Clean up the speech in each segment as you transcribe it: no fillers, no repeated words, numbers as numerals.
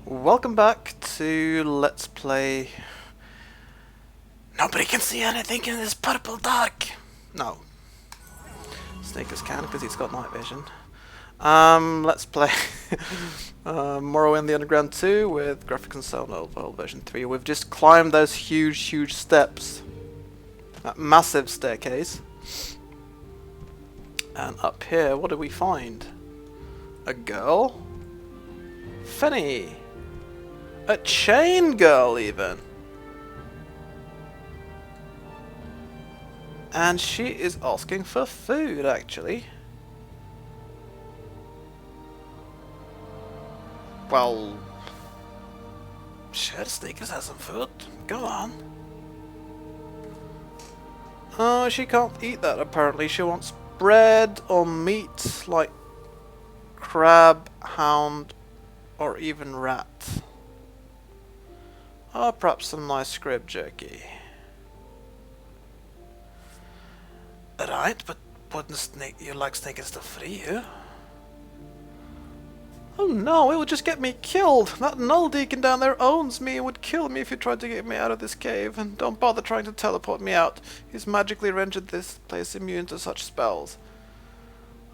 Welcome back to Let's Play. Nobody can see anything in this purple dark. No, Sneakers can because he's got night vision. Let's play Morrowind the Underground 2 with graphics and sound Overhaul version 3. We've just climbed those huge steps, that massive staircase, and up here, what do we find? A girl, Finny. A chain girl, even. And she is asking for food, actually. Well, sure, Sneakers has some food. Go on. Oh, she can't eat that, apparently. She wants bread or meat, like crab, hound, or even rat. Or perhaps some nice scrib jerky. Right, but wouldn't you like Sneakers to free you? Oh no, it would just get me killed! That null deacon down there owns me and would kill me if you tried to get me out of this cave, and don't bother trying to teleport me out. He's magically rendered this place immune to such spells.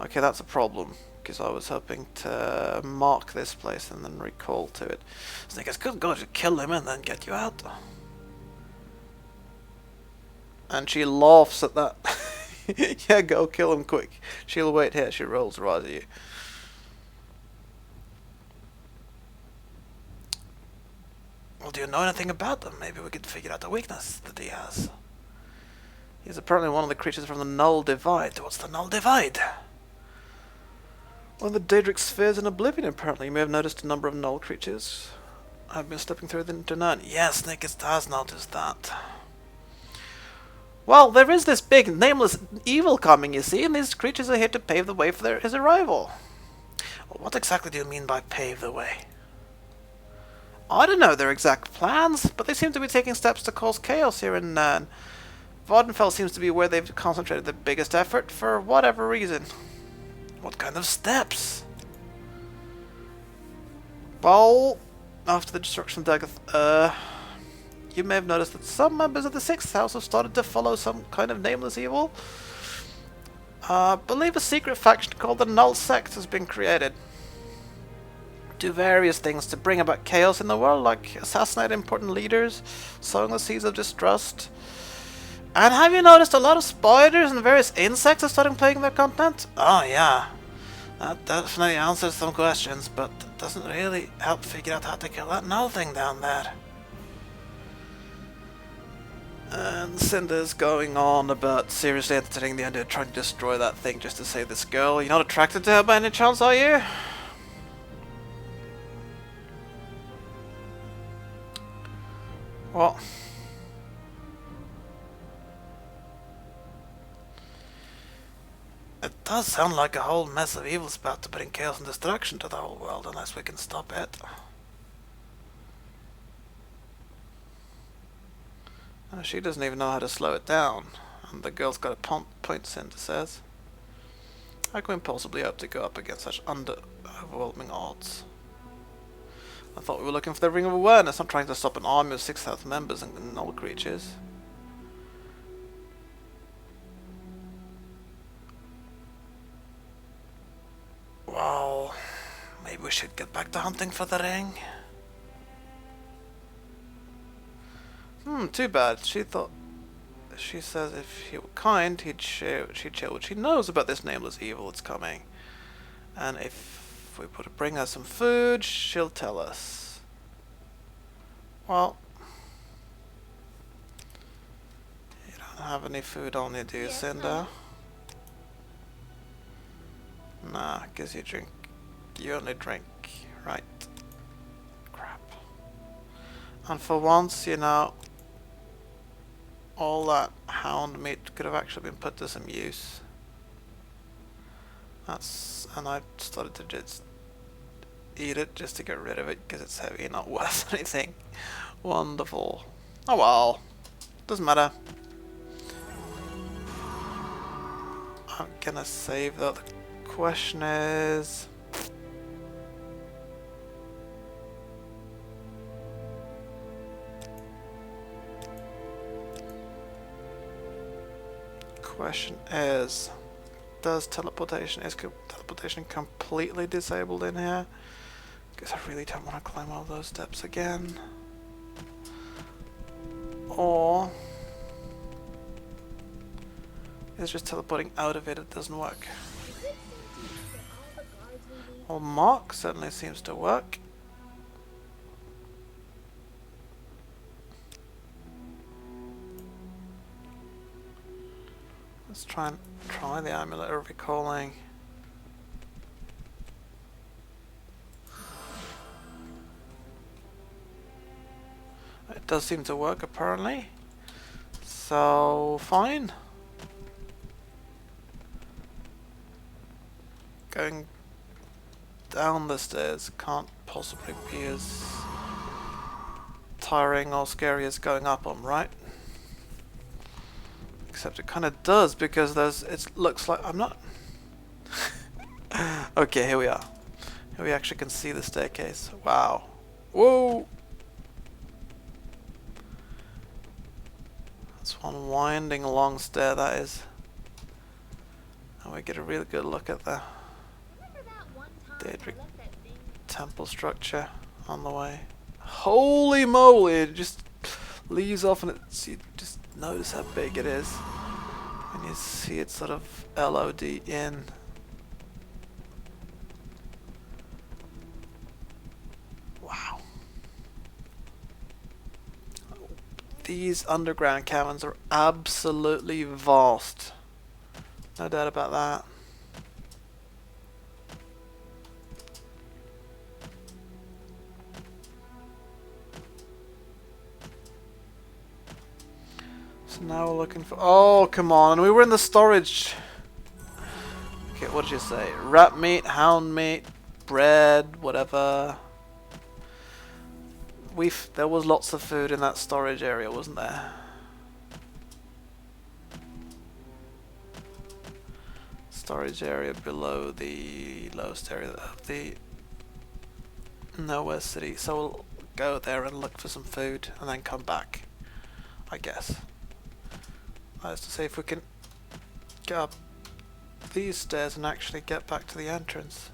Okay, that's a problem, because I was hoping to mark this place and then recall to it. Sneakers could go to kill him and then get you out. And she laughs at that. Yeah, go kill him quick. She'll wait here. She rolls right at you. Well, do you know anything about them? Maybe we could figure out a weakness that he has. He's apparently one of the creatures from the Null Divide. What's the Null Divide? Well, the Daedric spheres in Oblivion, apparently. You may have noticed a number of Null creatures. I've been slipping through the internet. Yes, Nickers has noticed that. Well, there is this big, nameless evil coming, you see, and these creatures are here to pave the way for his arrival. Well, what exactly do you mean by pave the way? I don't know their exact plans, but they seem to be taking steps to cause chaos here in Vardenfell seems to be where they've concentrated the biggest effort for whatever reason. What kind of steps? Well, after the destruction of Dagoth, you may have noticed that some members of the 6th House have started to follow some kind of nameless evil. Believe a secret faction called the Null Sect has been created. Do various things to bring about chaos in the world, like assassinate important leaders, sowing the seeds of distrust. And have you noticed a lot of spiders and various insects are starting plaguing their continent? Oh yeah, that definitely answers some questions, but it doesn't really help figure out how to kill that null thing down there. And Cinder's going on about seriously entertaining the idea of trying to destroy that thing just to save this girl. You're not attracted to her by any chance, are you? Well, it does sound like a whole mess of evil's about to bring chaos and destruction to the whole world unless we can stop it. She doesn't even know how to slow it down, and the girl's got a point, Cinder says. How can we possibly hope to go up against such overwhelming odds? I thought we were looking for the Ring of Awareness, not trying to stop an army of 6,000 members and null creatures. Well, maybe we should get back to hunting for the ring. Too bad. She says if he were kind, she'd share what she knows about this nameless evil that's coming. And if we were to bring her some food, she'll tell us. Well, you don't have any food on you, do you, Cinder? Nah, guess you only drink, right? Crap. And for once, you know, all that hound meat could have actually been put to some use. And I started to just eat it just to get rid of it because it's heavy and not worth anything. Wonderful. Oh well, doesn't matter. I'm gonna save though. The question is, Question is, is teleportation completely disabled in here? Because I really don't want to climb all those steps again. Or it's just teleporting out of it, it doesn't work. Well, Mark certainly seems to work. Let's try the amulet of recalling. It does seem to work apparently. So fine. Going down the stairs can't possibly be as tiring or scary as going up them, right? Except it kind of does, because it looks like I'm not. Okay, here we are. Here we actually can see the staircase. Wow. Whoa! That's one winding long stair, that is. And we get a really good look at the Daedric temple structure on the way. Holy moly! It just leaves off, and you just notice how big it is when you see it sort of LOD in. Wow. These underground caverns are absolutely vast. No doubt about that. So now we're looking for... Oh, come on. We were in the storage. Okay, what did you say? Rat meat, hound meat, bread, whatever. There was lots of food in that storage area, wasn't there? Storage area below the lowest area of the Nowhere City. So we'll go there and look for some food and then come back, I guess. That is to say, if we can get up these stairs and actually get back to the entrance.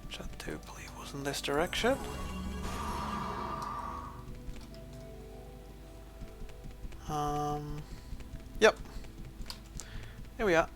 Which I do believe was in this direction. Yep. Here we are.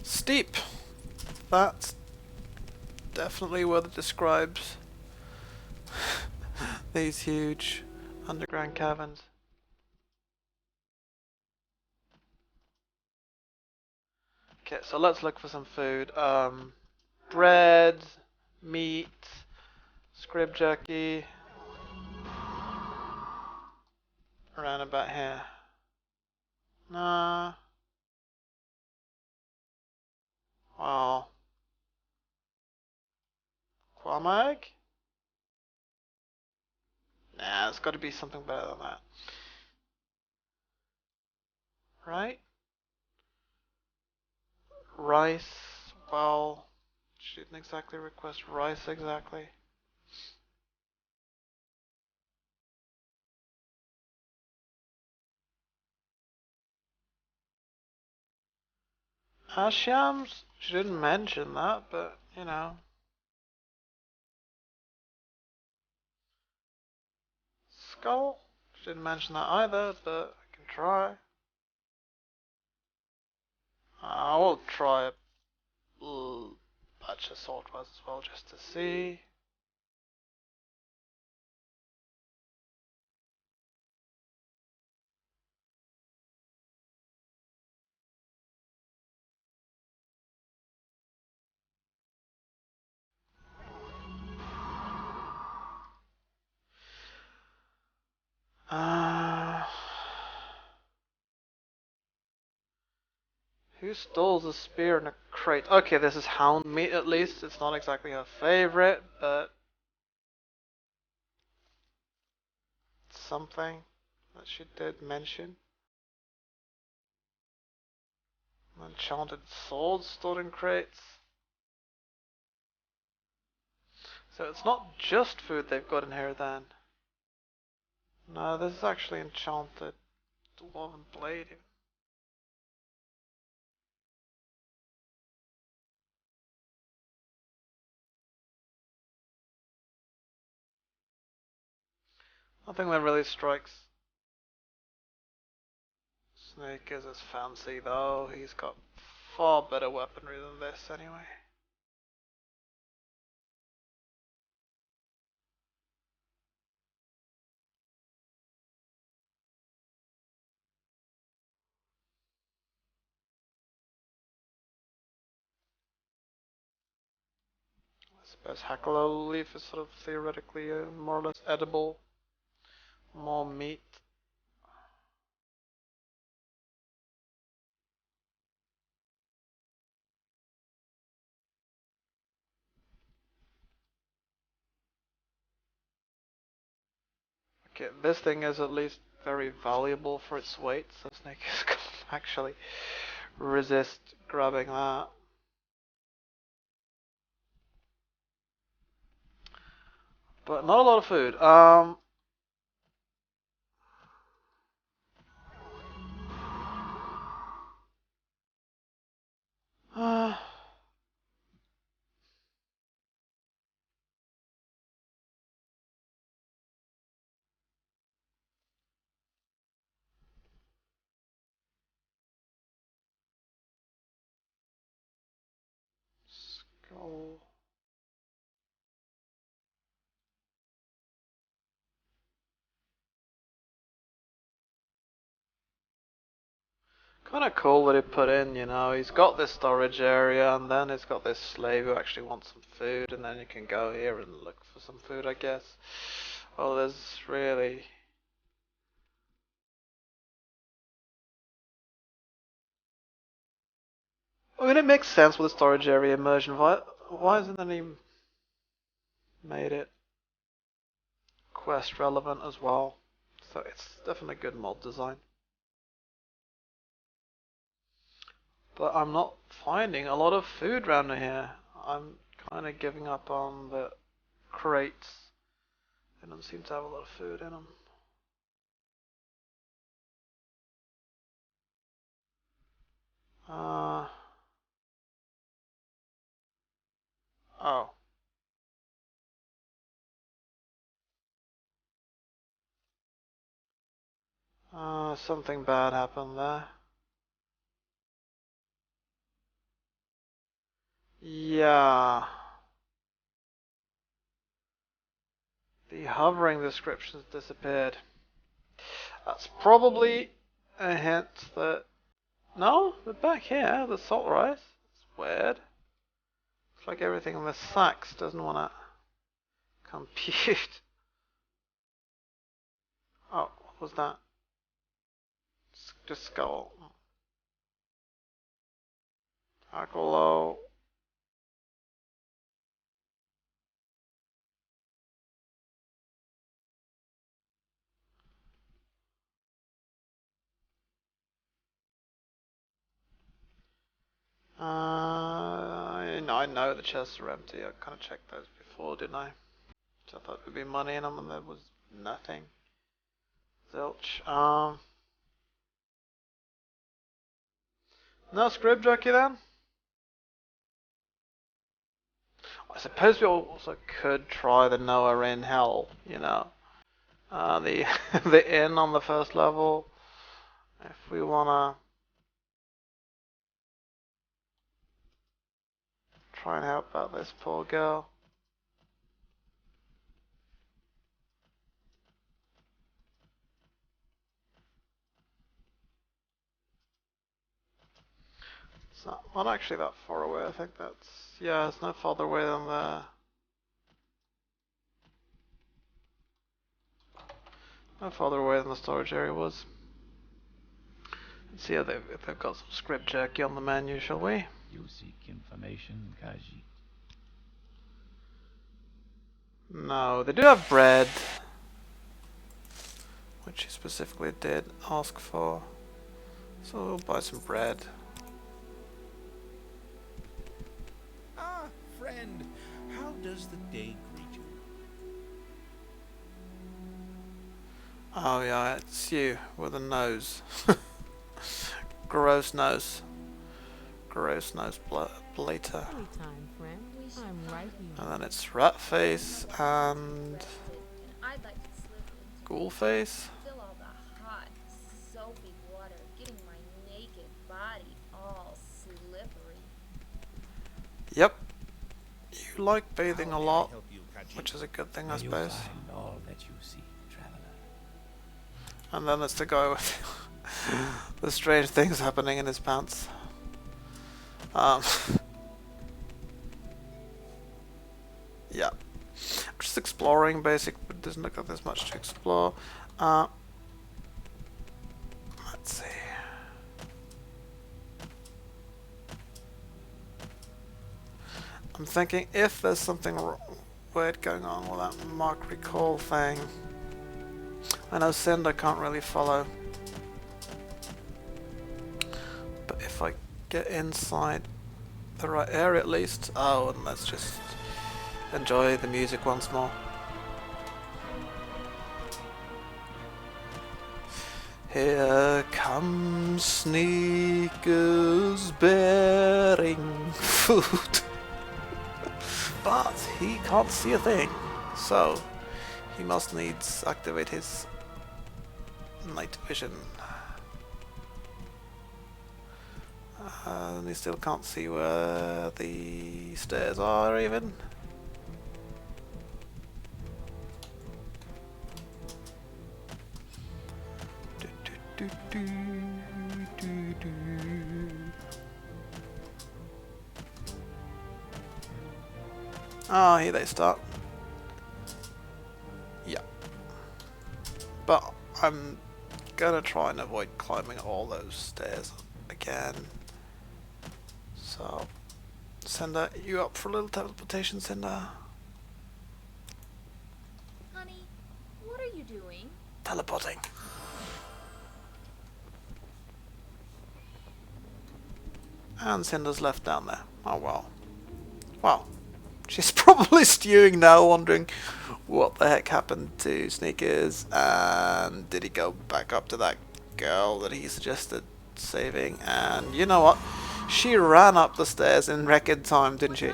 Steep. That's definitely what it describes. These huge underground caverns. Okay, so let's look for some food. Bread, meat, scrib jerky. Around about here. Nah. Well. Quamag? Nah, it's got to be something better than that. Right? Rice. Well, she didn't exactly request rice exactly. Ashyams? She didn't mention that, but, you know. Skull? She didn't mention that either, but I can try. I will try a batch of saltwares as well, just to see. Who stole a spear in a crate? Okay, this is hound meat at least. It's not exactly her favorite, but something that she did mention. Enchanted swords stored in crates. So it's not just food they've got in here then. No, this is actually enchanted dwarven blade. Nothing that really strikes Snake is as fancy though. He's got far better weaponry than this anyway. I suppose Hackalo leaf is sort of theoretically more or less edible. More meat. Okay, this thing is at least very valuable for its weight, so Snake is gonna actually resist grabbing that. But not a lot of food. Skull. Kind of cool that he put in, you know, he's got this storage area and then he's got this slave who actually wants some food and then you can go here and look for some food, I guess. Well, there's really... I mean, it makes sense with the storage area immersion. Why hasn't any made it quest relevant as well? So it's definitely good mod design. But I'm not finding a lot of food around here. I'm kind of giving up on the crates. They don't seem to have a lot of food in them. Oh. Something bad happened there. Yeah. The hovering descriptions disappeared. That's probably a hint that... No, they're back here, the salt rice. It's weird. Looks like everything in the sacks doesn't want to compute. Oh, what was that? Just skull. Hackalo. I know the chests are empty. I kind of checked those before, didn't I? So I thought there'd be money in them, and there was nothing. Zilch. No script jockey then? I suppose we also could try the Noah in Hell, you know. The the inn on the first level. If we wanna try and help out this poor girl. It's not actually that far away. I think that's... Yeah, it's no farther away than the... No farther away than the storage area was. Let's see if they've got some script jerky on the menu, shall we? You seek information, Kaji. No, they do have bread, which he specifically did ask for. So we'll buy some bread. Ah, friend, how does the day greet you? Oh yeah, it's you with a nose. Gross nose. Gross nose blater. Anytime, friend. I'm right here. And then it's rat face and And I'd like to slip into ghoul face. feel all the hot, soapy water getting my naked body all slippery. Yep. You like bathing How a may I lot, help you, Kaji? which is a good thing, I May you suppose. find all that you seek, traveler. And then there's the guy with the strange things happening in his pants. Yeah. Just exploring basic, but doesn't look like there's much to explore. Let's see. I'm thinking if there's something weird going on with that Mark Recall thing. I know Cinder can't really follow. But if I get inside the right area at least. Oh, and let's just enjoy the music once more. Here comes Sneakers bearing food. But he can't see a thing. So he must needs activate his night vision. And he still can't see where the stairs are even. Ah, here they start. Yeah. But I'm gonna try and avoid climbing all those stairs again. So, Cinder, you up for a little teleportation, Cinder? Honey, what are you doing? Teleporting. And Cinder's left down there. Oh well. Well, she's probably stewing now, wondering what the heck happened to Sneakers, and did he go back up to that girl that he suggested saving? And you know what? She ran up the stairs in record time, didn't she?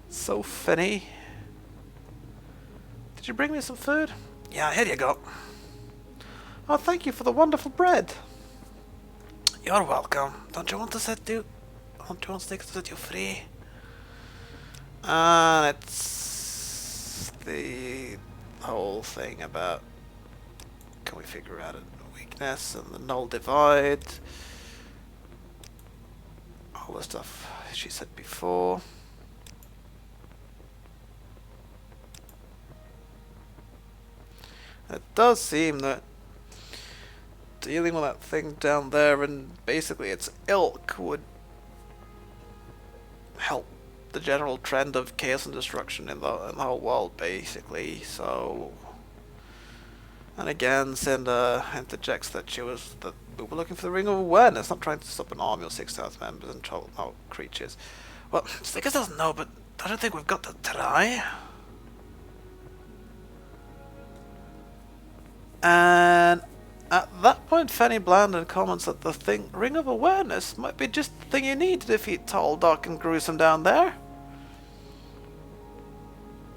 So funny. Did you bring me some food? Yeah, here you go. Oh, thank you for the wonderful bread. You're welcome. Don't you want to set you? Don't you want Sneakers to set you free? And it's the whole thing about can we figure out a weakness and the null divide. All the stuff she said before. It does seem that dealing with that thing down there and basically its ilk would help the general trend of chaos and destruction in the whole world, basically. So, and again, Cinder interjects that we were looking for the Ring of Awareness, not trying to stop an army of 6,000 members and troll out creatures. Well, Snickers doesn't know, but I don't think we've got to try. And at that point, Fanny Blandon comments that the Ring of Awareness might be just the thing you need to defeat Tall, Dark, and Gruesome down there.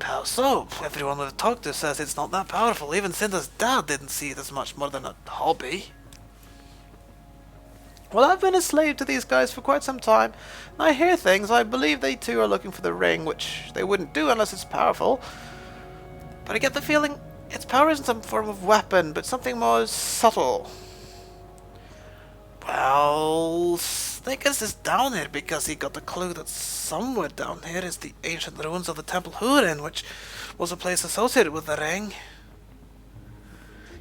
How so? Everyone we've talked to says it's not that powerful. Even Cinder's dad didn't see it as much more than a hobby. Well, I've been a slave to these guys for quite some time, and I hear things. I believe they too are looking for the ring, which they wouldn't do unless it's powerful. But I get the feeling its power isn't some form of weapon, but something more subtle. Well, Snickers is down here because he got the clue that somewhere down here is the ancient ruins of the Temple Hurin, which was a place associated with the ring.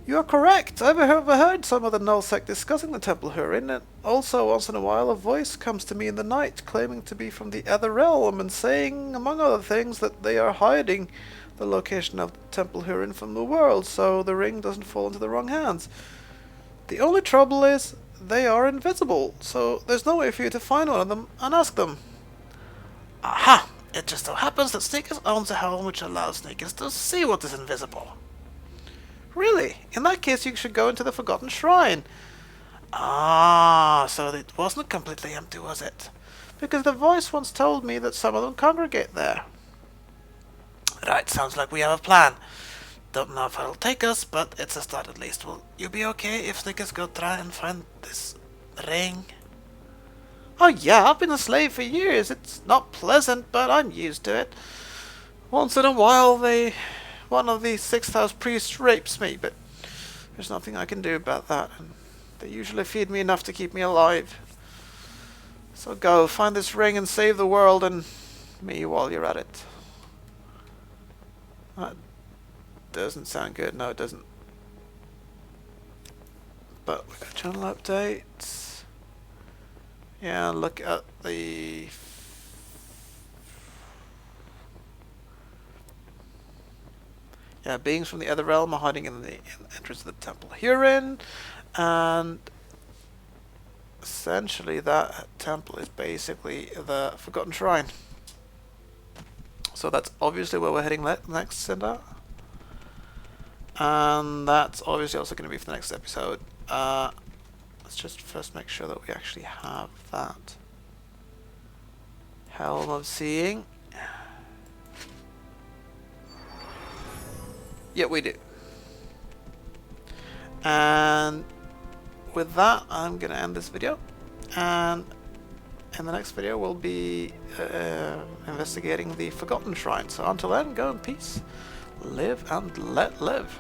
You are correct. I've overheard some of the Null sect discussing the Temple Hurin, and also once in a while a voice comes to me in the night claiming to be from the Other Realm and saying, among other things, that they are hiding the location of the Temple Hurin from the world so the ring doesn't fall into the wrong hands. The only trouble is they are invisible, so there's no way for you to find one of them and ask them. Aha! It just so happens that Sneakers owns a helm which allows Sneakers to see what is invisible. Really? In that case you should go into the Forgotten Shrine. Ah, so it wasn't completely empty, was it? Because the voice once told me that some of them congregate there. Right, sounds like we have a plan. Don't know if it'll take us, but it's a start at least. Will you be okay if Snickers go try and find this ring? Oh yeah, I've been a slave for years. It's not pleasant, but I'm used to it. Once in a while, one of the 6th house priests rapes me, but there's nothing I can do about that. And they usually feed me enough to keep me alive. So go, find this ring and save the world and me while you're at it. That doesn't sound good. No, it doesn't. But we got channel updates. Yeah, look at the... Yeah, beings from the other realm are hiding in the entrance of the temple Hurin, and essentially that temple is basically the Forgotten Shrine. So that's obviously where we're heading next, Cinder. And that's obviously also going to be for the next episode. Let's just first make sure that we actually have that Helm of Seeing. Yeah, we do. And with that, I'm going to end this video. And in the next video, we'll be investigating the Forgotten Shrine. So until then, go in peace, live and let live.